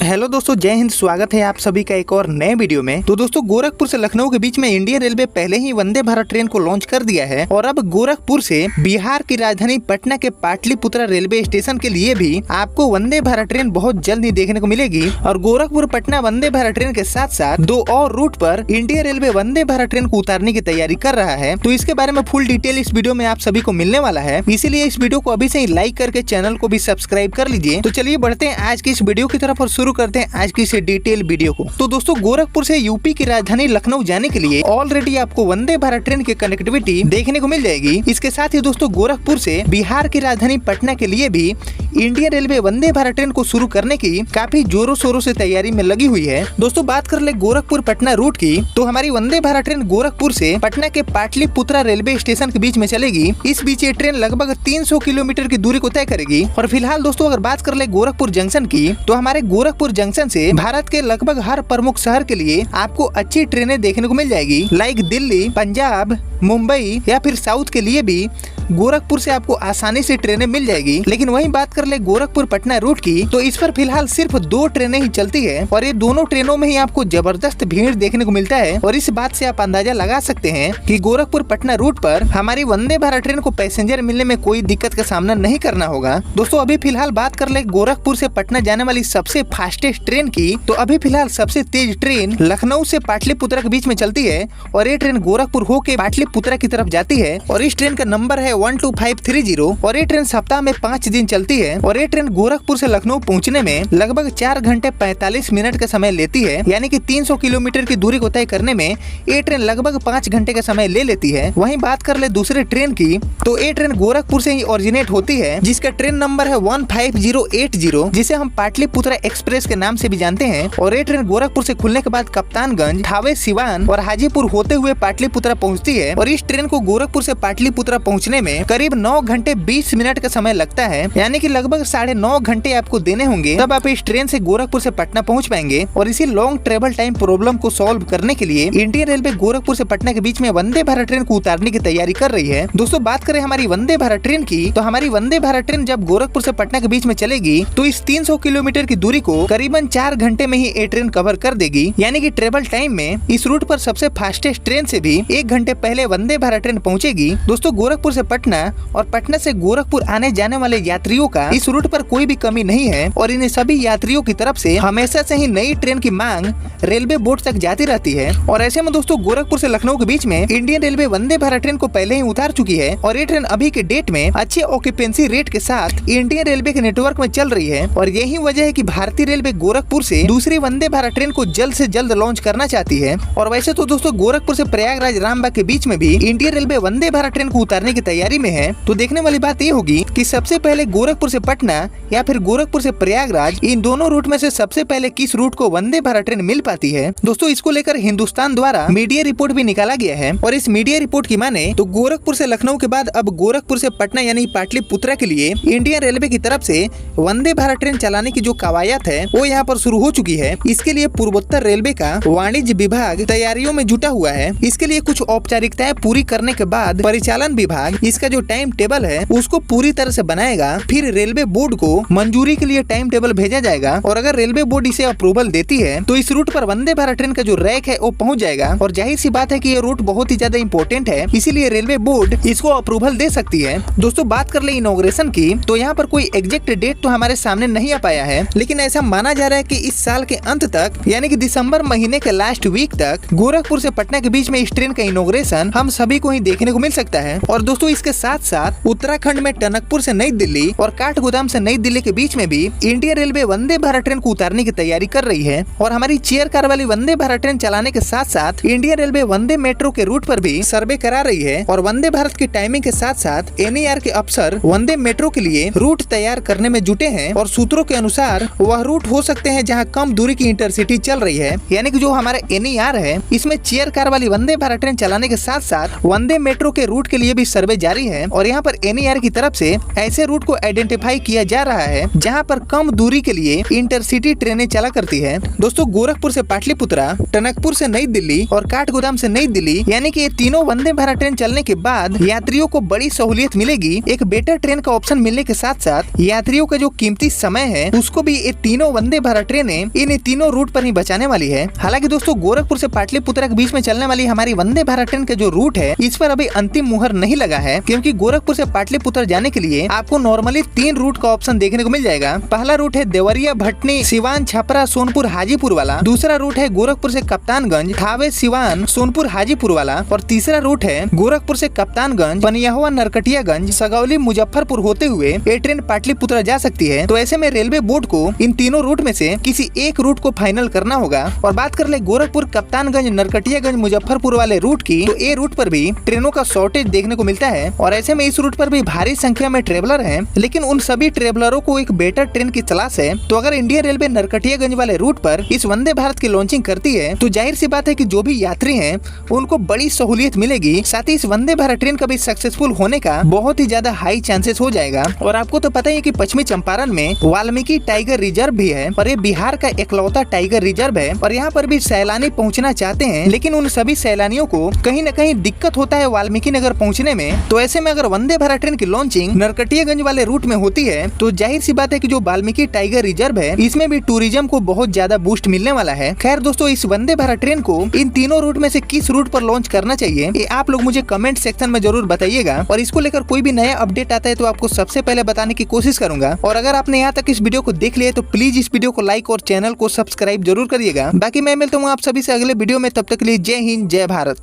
Hello दोस्तों, जय हिंद। स्वागत है आप सभी का एक और नए वीडियो में। तो दोस्तों, गोरखपुर से लखनऊ के बीच में इंडियन रेलवे पहले ही वंदे भारत ट्रेन को लॉन्च कर दिया है और अब गोरखपुर से बिहार की राजधानी पटना के पाटलिपुत्रा रेलवे स्टेशन के लिए भी आपको वंदे भारत ट्रेन बहुत जल्द ही देखने को मिलेगी। और गोरखपुर पटना वंदे भारत ट्रेन के साथ साथ दो और रूट पर Indian railway Vande Bharat train को उतारने की तैयारी कर रहा है। तो इसके बारे में फुल डिटेल इस वीडियो में आप सभी को मिलने वाला है, इसीलिए इस वीडियो को अभी से ही लाइक करके चैनल को भी सब्सक्राइब कर लीजिए। तो चलिए बढ़ते हैं आज की इस वीडियो की तरफ और शुरू करते हैं आज की इस डिटेल वीडियो को। तो दोस्तों, गोरखपुर से यूपी की राजधानी लखनऊ जाने के लिए ऑलरेडी आपको वंदे भारत ट्रेन की कनेक्टिविटी देखने को मिल जाएगी। इसके साथ ही दोस्तों, गोरखपुर से बिहार की राजधानी पटना के लिए भी Indian railway Vande Bharat train को शुरू करने की काफी जोरों शोरों से तैयारी में लगी हुई है। दोस्तों, बात कर ले गोरखपुर पटना रूट की, तो हमारी वंदे भारत ट्रेन गोरखपुर से पटना के पाटलिपुत्रा रेलवे स्टेशन के बीच में चलेगी। इस बीच ये ट्रेन लगभग 300 किलोमीटर की दूरी को तय करेगी। और फिलहाल दोस्तों, अगर बात कर ले गोरखपुर जंक्शन की, तो हमारे गोरखपुर जंक्शन से भारत के लगभग हर प्रमुख शहर के लिए आपको अच्छी ट्रेनें देखने को मिल जाएगी। लाइक दिल्ली, पंजाब, मुंबई या फिर साउथ के लिए भी गोरखपुर से आपको आसानी से ट्रेनें मिल जाएगी। लेकिन वहीं बात कर ले गोरखपुर पटना रूट की, तो इस पर फिलहाल सिर्फ 2 ट्रेनें ही चलती है और ये दोनों ट्रेनों में ही आपको जबरदस्त भीड़ देखने को मिलता है। और इस बात से आप अंदाजा लगा सकते हैं कि गोरखपुर पटना रूट पर हमारी वंदे भारत ट्रेन को पैसेंजर मिलने में कोई दिक्कत का सामना नहीं करना होगा। दोस्तों, अभी फिलहाल बात कर ले गोरखपुर से पटना जाने वाली सबसे फास्टेस्ट ट्रेन की, तो अभी फिलहाल सबसे तेज ट्रेन लखनऊ से पाटलिपुत्रा के बीच में चलती है और ये ट्रेन गोरखपुर होकर पाटलिपुत्रा की तरफ जाती है। और इस ट्रेन का नंबर है 12530 और ये ट्रेन सप्ताह में 5 दिन चलती है। और ये ट्रेन गोरखपुर से लखनऊ पहुंचने में लगभग 4 घंटे 45 मिनट का समय लेती है, यानी कि 300 किलोमीटर की दूरी को तय करने में ये ट्रेन लगभग 5 घंटे का समय ले लेती है। वहीं बात कर ले दूसरे ट्रेन की, तो ये ट्रेन गोरखपुर से ही ओरिजिनेट होती है, जिसका ट्रेन नंबर है 15080, जिसे हम पाटलिपुत्रा एक्सप्रेस के नाम से भी जानते हैं। और ये ट्रेन गोरखपुर से खुलने के बाद कप्तानगंज, थावे, सिवान और हाजीपुर होते हुए पाटलिपुत्रा पहुंचती है। और इस ट्रेन को गोरखपुर से पाटलिपुत्रा पहुंचने में करीब 9 घंटे 20 मिनट का समय लगता है, यानी कि लगभग 9.5 घंटे आपको देने होंगे, तब आप इस ट्रेन से गोरखपुर से पटना पहुंच पाएंगे। और इसी लॉन्ग ट्रेवल टाइम प्रॉब्लम को सॉल्व करने के लिए इंडियन रेलवे गोरखपुर से पटना के बीच में वंदे भारत ट्रेन को उतारने की तैयारी कर रही है। दोस्तों, बात करें हमारी वंदे भारत ट्रेन की, तो हमारी वंदे भारत ट्रेन जब गोरखपुर से पटना के बीच में चलेगी, तो इस 300 किलोमीटर की दूरी को करीबन 4 घंटे में ही ये ट्रेन कवर कर देगी। यानी कि ट्रेवल टाइम में इस रूट पर सबसे फास्टेस्ट ट्रेन से भी 1 घंटे पहले वंदे भारत ट्रेन पहुंचेगी। दोस्तों, गोरखपुर से पटना और पटना से गोरखपुर आने जाने वाले यात्रियों का इस रूट पर कोई भी कमी नहीं है और इन सभी यात्रियों की तरफ से हमेशा से ही नई ट्रेन की मांग रेलवे बोर्ड तक जाती रहती है। और ऐसे में दोस्तों, गोरखपुर से लखनऊ के बीच में Indian railway Vande Bharat train को पहले ही उतार चुकी है और ये ट्रेन अभी के डेट में अच्छे ऑक्यूपेंसी रेट के साथ इंडियन रेलवे के नेटवर्क में चल रही है। और यही वजह है कि भारतीय रेलवे गोरखपुर से दूसरी वंदे भारत ट्रेन को जल्द से जल्द लॉन्च करना चाहती है। और वैसे तो दोस्तों, गोरखपुर से प्रयागराज रामबाग के बीच में भी Indian railway Vande Bharat train को उतारने की तैयारी में है। तो देखने वाली बात ये होगी कि सबसे पहले गोरखपुर से पटना या फिर गोरखपुर से प्रयागराज, इन दोनों रूट में से सबसे पहले किस रूट को वंदे भारत ट्रेन मिल पाती है। दोस्तों, इसको लेकर हिंदुस्तान द्वारा मीडिया रिपोर्ट भी निकाला गया है और इस मीडिया रिपोर्ट की माने तो गोरखपुर से लखनऊ के बाद अब गोरखपुर से पटना यानी पाटलिपुत्रा के लिए इंडियन रेलवे की तरफ से वंदे भारत ट्रेन चलाने की जो कवायद है वो यहाँ पर शुरू हो चुकी है। इसके लिए पूर्वोत्तर रेलवे का वाणिज्य विभाग तैयारियों में जुटा हुआ है। इसके लिए कुछ औपचारिकताएं पूरी करने के बाद परिचालन विभाग इसका जो टाइम टेबल है उसको पूरी तरह से बनाएगा। फिर रेलवे बोर्ड को मंजूरी के लिए टाइम टेबल भेजा जाएगा और अगर रेलवे बोर्ड इसे अप्रूवल देती है तो इस रूट पर वंदे भारत ट्रेन का जो रैक है वो पहुंच जाएगा। और जाहिर सी बात है कि ये रूट बहुत ही ज्यादा इंपॉर्टेंट है, इसीलिए रेलवे बोर्ड इसको अप्रूवल दे सकती है। दोस्तों, बात कर ले इनॉग्रेशन की, तो यहाँ पर कोई एग्जैक्ट डेट तो हमारे सामने नहीं आ पाया है, लेकिन ऐसा माना जा रहा है कि इस साल के अंत तक यानी कि दिसंबर महीने के लास्ट वीक तक गोरखपुर से पटना के बीच में इस ट्रेन का इनॉग्रेशन हम सभी को ही देखने को मिल सकता है। और दोस्तों, इसके साथ साथ उत्तराखंड में टनकपुर से नई दिल्ली और काठगोदाम से नई दिल्ली के बीच में भी Indian railway Vande Bharat train को उतारने की तैयारी कर रही है। और हमारी चेयर कार वाली वंदे भारत ट्रेन चलाने के साथ साथ इंडियन रेलवे वंदे मेट्रो के रूट पर भी सर्वे करा रही है। और वंदे भारत की टाइमिंग के साथ साथ एनईआर के अफसर वंदे मेट्रो के लिए रूट तैयार करने में जुटे हैं। और सूत्रों के अनुसार वह रूट हो सकते हैं जहां कम दूरी की इंटरसिटी चल रही है, यानी कि जो हमारा एनईआर है इसमें चेयर कार वाली वंदे भारत ट्रेन चलाने के साथ साथ वंदे मेट्रो के रूट के लिए भी सर्वे जारी है। और यहाँ पर एनईआर की तरफ से ऐसे रूट को आइडेंटिफाई किया जा रहा है जहाँ पर कम दूरी के लिए इंटरसिटी ट्रेनें चला करती है। दोस्तों, गोरखपुर से पाटलिपुत्रा, टनकपुर से नई दिल्ली और काठगोदाम से नई दिल्ली, यानी कि ये तीनों वंदे भारत ट्रेन चलने के बाद यात्रियों को बड़ी सहूलियत मिलेगी। एक बेटर ट्रेन का ऑप्शन मिलने के साथ साथ यात्रियों का जो कीमती समय है उसको भी ये तीनों वंदे भारत ट्रेनें इन तीनों रूट पर ही बचाने वाली है। हालांकि दोस्तों गोरखपुर से पाटलिपुत्रा के बीच में चलने वाली हमारी वंदे भारत ट्रेन का जो रूट है इस पर अभी अंतिम मुहर नहीं लगा है, क्योंकि गोरखपुर से पाटलिपुत्रा जाने के लिए आपको नॉर्मली 3 रूट का ऑप्शन देखने को मिल जाएगा। पहला रूट है देवरिया, भटनी, सिवान, छपरा, सोनपुर, हाजीपुर वाला। दूसरा रूट है गोरखपुर से कप्तानगंज, थावे, सिवान, सोनपुर, हाजीपुर वाला। और तीसरा रूट है गोरखपुर से कप्तानगंज, पनियहवा, नरकटियागंज, सगौली, मुजफ्फरपुर होते हुए ये ट्रेन पाटलिपुत्रा जा सकती है। तो ऐसे में रेलवे बोर्ड को इन तीनों रूट में से किसी एक रूट को फाइनल करना होगा। और बात कर ले गोरखपुर, कप्तानगंज, नरकटियागंज, मुजफ्फरपुर वाले रूट की, तो ये रूट पर भी ट्रेनों का शॉर्टेज देखने को मिलता है। और ऐसे में इस रूट पर भी भारी संख्या में ट्रेवलर हैं, लेकिन उन सभी ट्रेवलरों को एक बेटर ट्रेन की तलाश है। तो अगर इंडियन रेलवे नरकटियागंज वाले रूट पर इस वंदे भारत की लॉन्चिंग करती है तो जाहिर सी बात है कि जो भी यात्री हैं उनको बड़ी सहूलियत मिलेगी। साथ ही इस वंदे भारत ट्रेन का भी सक्सेसफुल होने का बहुत ही ज्यादा हाई चांसेस हो जाएगा। और आपको तो पता ही है कि पश्चिमी चंपारण में वाल्मीकि टाइगर रिजर्व भी है और ये बिहार का इकलौता टाइगर रिजर्व है। और यहाँ पर भी सैलानी पहुँचना चाहते हैं, लेकिन उन सभी सैलानियों को कहीं न कहीं दिक्कत होता है वाल्मीकि नगर पहुँचने में। तो ऐसे में अगर वंदे भारत ट्रेन की लॉन्चिंग नरकटियागंज वाले रूट में होती है तो जाहिर सी बात है कि जो वाल्मीकि टाइगर रिजर्व है इसमें भी टूरिज्म को बहुत ज्यादा बूस्ट मिलने वाला है। खैर दोस्तों, इस वंदे भारत ट्रेन को इन तीनों रूट में से किस रूट पर लॉन्च करना चाहिए ये आप लोग मुझे कमेंट सेक्शन में जरूर बताइएगा। और इसको लेकर कोई भी नया अपडेट आता है तो आपको सबसे पहले बताने की कोशिश करूंगा। और अगर आपने यहाँ तक इस वीडियो को देख लिया तो प्लीज इस वीडियो को लाइक और चैनल को सब्सक्राइब जरूर करिएगा। बाकी मैं मिलता हूँ आप सभी से अगले वीडियो में, तब तक के लिए जय हिंद, जय भारत।